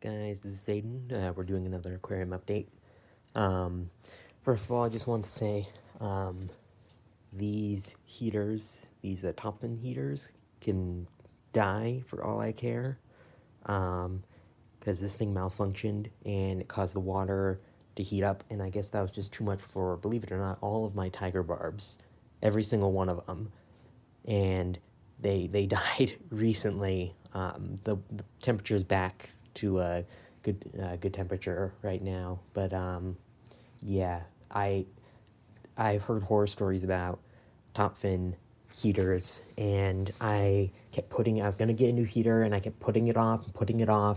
Guys? This is Aiden. We're doing another aquarium update. First of all, I just want to say these heaters, these topfin heaters, can die for all I care, because this thing malfunctioned and it caused the water to heat up, and I guess that was just too much for, believe it or not, all of my tiger barbs, every single one of them, and they died recently. The temperature's back to a good temperature right now, but yeah, I've heard horror stories about top fin heaters, and I was gonna get a new heater, and I kept putting it off,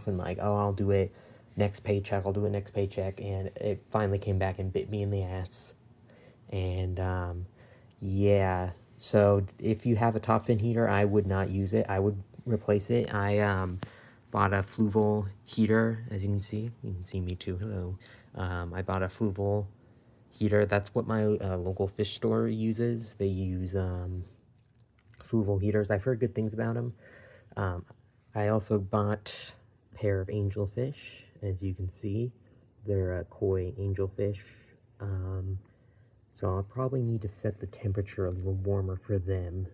and like, oh, I'll do it next paycheck, and it finally came back and bit me in the ass. And yeah, so if you have a top fin heater, I would not use it. I would replace it. I bought a Fluval heater, as you can see me too. Hello. I bought a Fluval heater. That's what my local fish store uses. They use Fluval heaters. I've heard good things about them. I also bought a pair of angelfish, as you can see. They're koi angelfish. So I'll probably need to set the temperature a little warmer for them.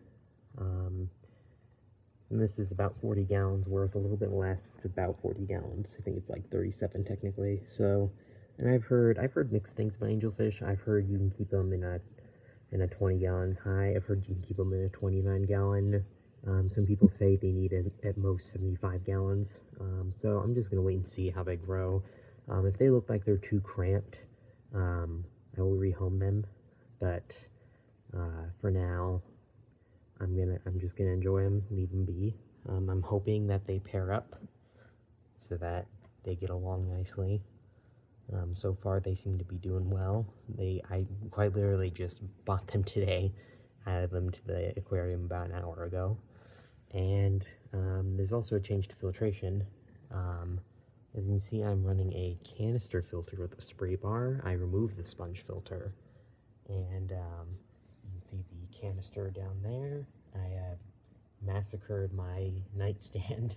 And this is about 40 gallons worth, a little bit less. It's about 40 gallons. I think it's like 37 technically. So, and I've heard mixed things about angelfish. I've heard you can keep them in a 20-gallon high. I've heard you can keep them in a 29-gallon. Some people say they need at most 75 gallons. So I'm just gonna wait and see how they grow. If they look like they're too cramped, I will rehome them. But for now, I'm just gonna enjoy them, leave them be. I'm hoping that they pair up so that they get along nicely. So far they seem to be doing well. I quite literally just bought them today, added them to the aquarium about an hour ago. And there's also a change to filtration. As you can see, I'm running a canister filter with a spray bar. I removed the sponge filter, and you can see the canister down there. I have massacred my nightstand,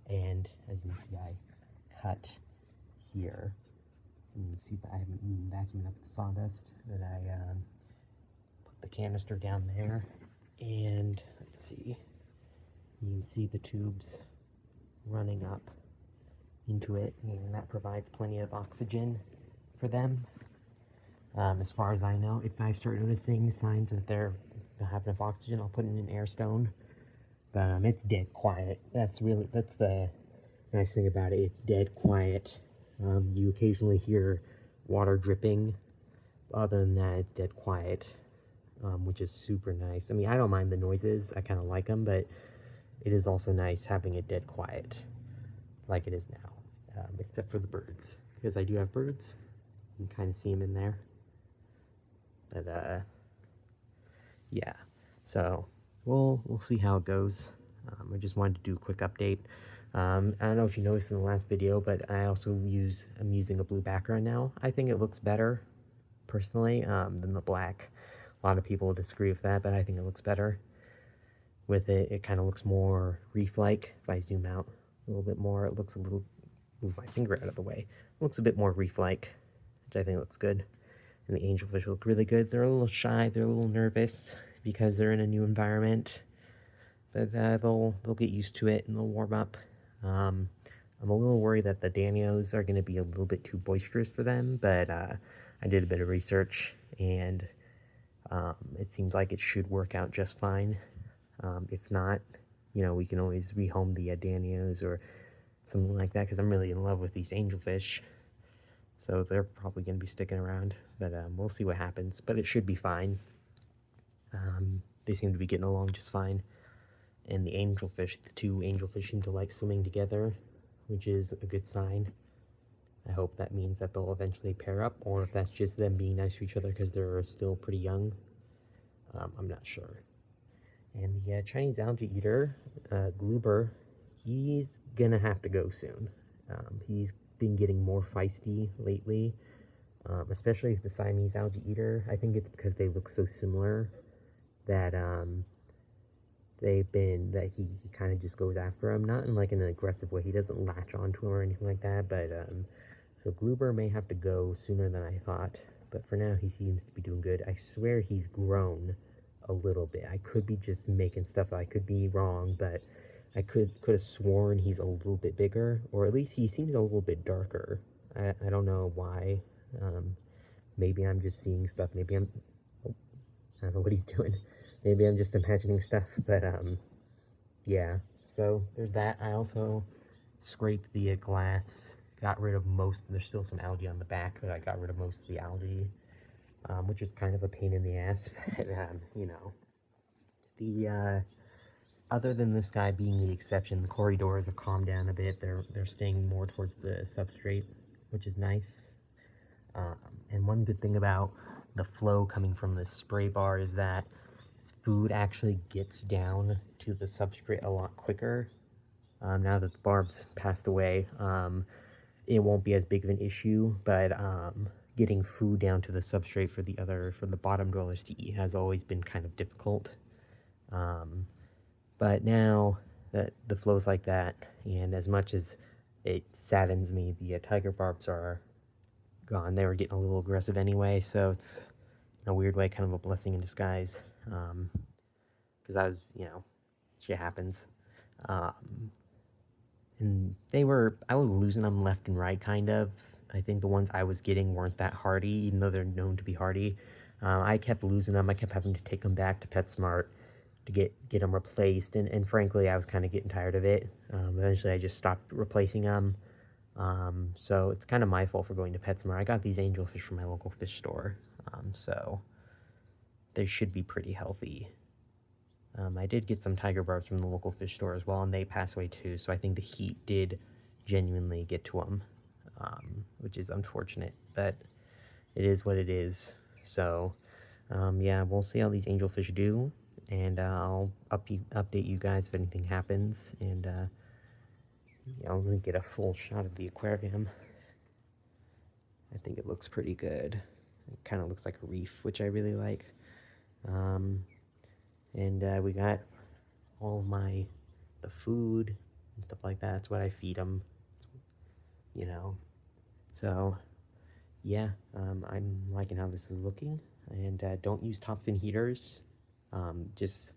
and as you can see, I cut here. You can see that I haven't been vacuuming up the sawdust, that I put the canister down there, and let's see, you can see the tubes running up into it, and that provides plenty of oxygen for them. As far as I know, if I start noticing signs that they're not have enough oxygen, I'll put in an air stone. But it's dead quiet. That's the nice thing about it. It's dead quiet. You occasionally hear water dripping. Other than that, it's dead quiet, which is super nice. I mean, I don't mind the noises. I kind of like them, but it is also nice having it dead quiet, like it is now, except for the birds, because I do have birds. You can kind of see them in there. But yeah, so we'll see how it goes. I just wanted to do a quick update. I don't know if you noticed in the last video, but I'm using a blue background now. I think it looks better, personally, than the black. A lot of people disagree with that, but I think it looks better with it. It kind of looks more reef-like. If I zoom out a little bit more, it looks a little, move my finger out of the way. It looks a bit more reef-like, which I think looks good. And the angelfish look really good. They're a little shy, they're a little nervous because they're in a new environment. But they'll get used to it and they'll warm up. I'm a little worried that the Danios are going to be a little bit too boisterous for them, but I did a bit of research, and it seems like it should work out just fine. If not, we can always rehome the Danios or something like that, because I'm really in love with these angelfish. So they're probably going to be sticking around, but we'll see what happens. But it should be fine. They seem to be getting along just fine. And the two angelfish seem to like swimming together, which is a good sign. I hope that means that they'll eventually pair up, or if that's just them being nice to each other because they're still pretty young. I'm not sure. And the Chinese algae eater, Gloober, he's gonna have to go soon. He's been getting more feisty lately, especially the Siamese algae eater. I think it's because they look so similar that that he kind of just goes after him, not in like an aggressive way. He doesn't latch onto him or anything like that, but so Gloober may have to go sooner than I thought, but for now he seems to be doing good. I swear he's grown a little bit. I could be just making stuff, I could be wrong, but I could have sworn he's a little bit bigger, or at least he seems a little bit darker. I don't know why. Maybe I'm just seeing stuff. Maybe oh, I don't know what he's doing. Maybe I'm just imagining stuff, but yeah. So there's that. I also scraped the glass, got rid of most. There's still some algae on the back, but I got rid of most of the algae, which is kind of a pain in the ass. But you know, the other than this guy being the exception, the corridors have calmed down a bit. They're staying more towards the substrate, which is nice. And one good thing about the flow coming from this spray bar is that food actually gets down to the substrate a lot quicker. Now that the barb's passed away, it won't be as big of an issue, but getting food down to the substrate for the bottom dwellers to eat has always been kind of difficult. But now that the flow's like that, and as much as it saddens me, the tiger barbs are gone. They were getting a little aggressive anyway, so it's in a weird way kind of a blessing in disguise. Because I was, shit happens. And I was losing them left and right, kind of. I think the ones I was getting weren't that hardy, even though they're known to be hardy. I kept losing them. I kept having to take them back to PetSmart to get them replaced, and frankly, I was kind of getting tired of it. Eventually, I just stopped replacing them. So it's kind of my fault for going to PetSmart. I got these angelfish from my local fish store, so they should be pretty healthy. I did get some tiger barbs from the local fish store as well, and they passed away too, so I think the heat did genuinely get to them, which is unfortunate, but it is what it is. So, yeah, we'll see how these angelfish do, and I'll update you guys if anything happens, and yeah, I'm going to get a full shot of the aquarium. I think it looks pretty good. It kind of looks like a reef, which I really like. And we got all of the food and stuff like that. That's what I feed them, So, yeah, I'm liking how this is looking. And don't use topfin heaters. Just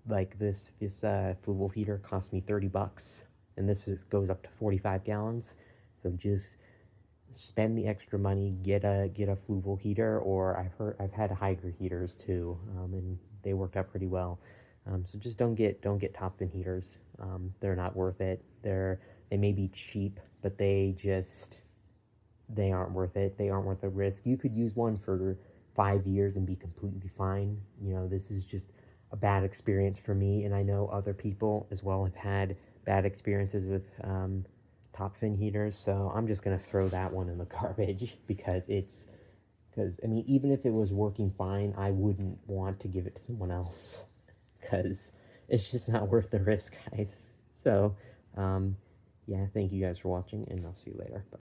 like this food heater cost me $30, and this goes up to 45 gallons. So just spend the extra money, get a fluval heater, or I've had Hydra heaters too, and they worked out pretty well. So just don't get topfin heaters. They're not worth it. They may be cheap, but they aren't worth it. They aren't worth the risk. You could use one for 5 years and be completely fine. This is just a bad experience for me, and I know other people as well have had bad experiences with topfin heaters, so I'm just gonna throw that one in the garbage because I mean, even if it was working fine, I wouldn't want to give it to someone else because it's just not worth the risk, guys. So, yeah, thank you guys for watching, and I'll see you later. Bye.